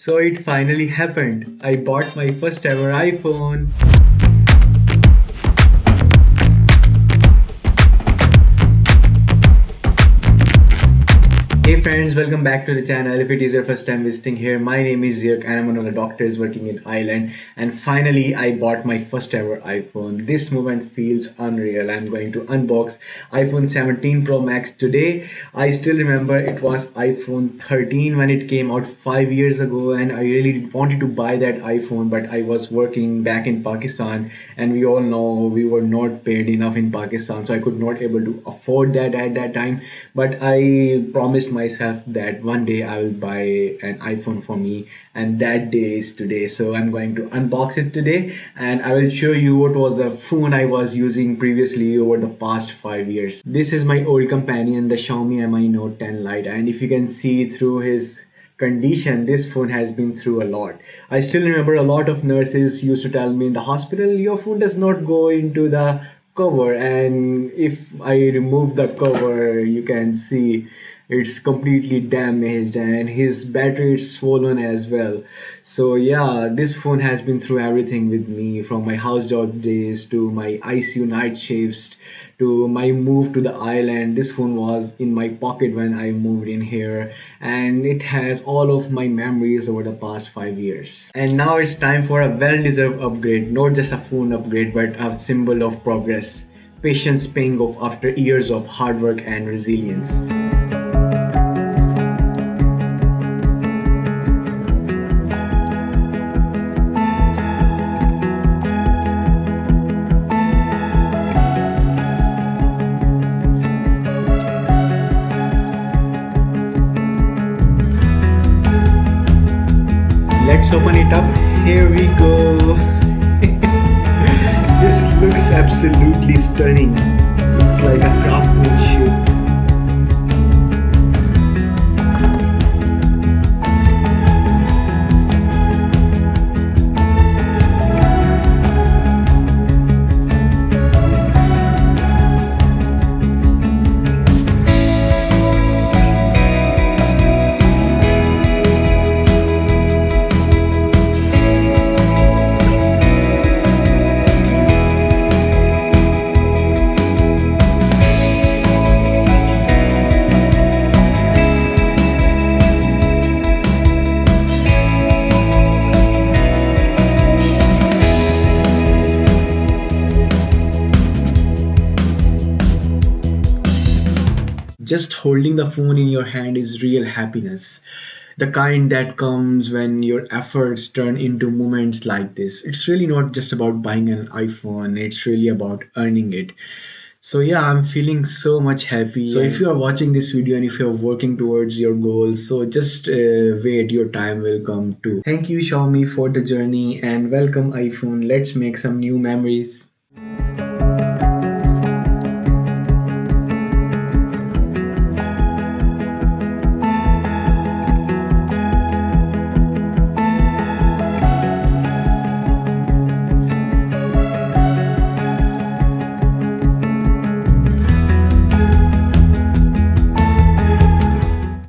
So it finally happened. I bought my first ever iPhone. Hey friends, welcome back to the channel. If it is your first time visiting here, my name is Zerak and I'm one of the doctors working in Ireland. And finally, I bought my first ever iPhone. This moment feels unreal. I'm going to unbox iPhone 17 Pro Max today. I still remember it was iPhone 13 when it came out 5 years ago, and I really wanted to buy that iPhone, but I was working back in Pakistan, and we all know we were not paid enough in Pakistan, so I could not able to afford that at that time. But I promised myself that one day I will buy an iPhone for me, and that day is today. So I'm going to unbox it today, and I will show you what was the phone I was using previously over the past 5 years. This is my old companion, the Xiaomi Mi Note 10 Lite, and if you can see through his condition, this phone has been through a lot. I still remember a lot of nurses used to tell me in the hospital, your phone does not go into the cover, and if I remove the cover, you can see it's completely damaged and his battery is swollen as well. So yeah, this phone has been through everything with me, from my house job days to my ICU night shifts to my move to the island. This phone was in my pocket when I moved in here, and it has all of my memories over the past 5 years. And now it's time for a well deserved upgrade, not just a phone upgrade, but a symbol of progress. Patience paying off after years of hard work and resilience. Let's open it up. Here we go. This looks absolutely stunning. Looks like a craftsmanship. Just holding the phone in your hand is real happiness. The kind that comes when your efforts turn into moments like this. It's really not just about buying an iPhone, it's really about earning it. So, yeah, I'm feeling so much happy. So, if you are watching this video and if you're working towards your goals, so just wait, your time will come too. Thank you, Xiaomi, for the journey, and welcome, iPhone. Let's make some new memories.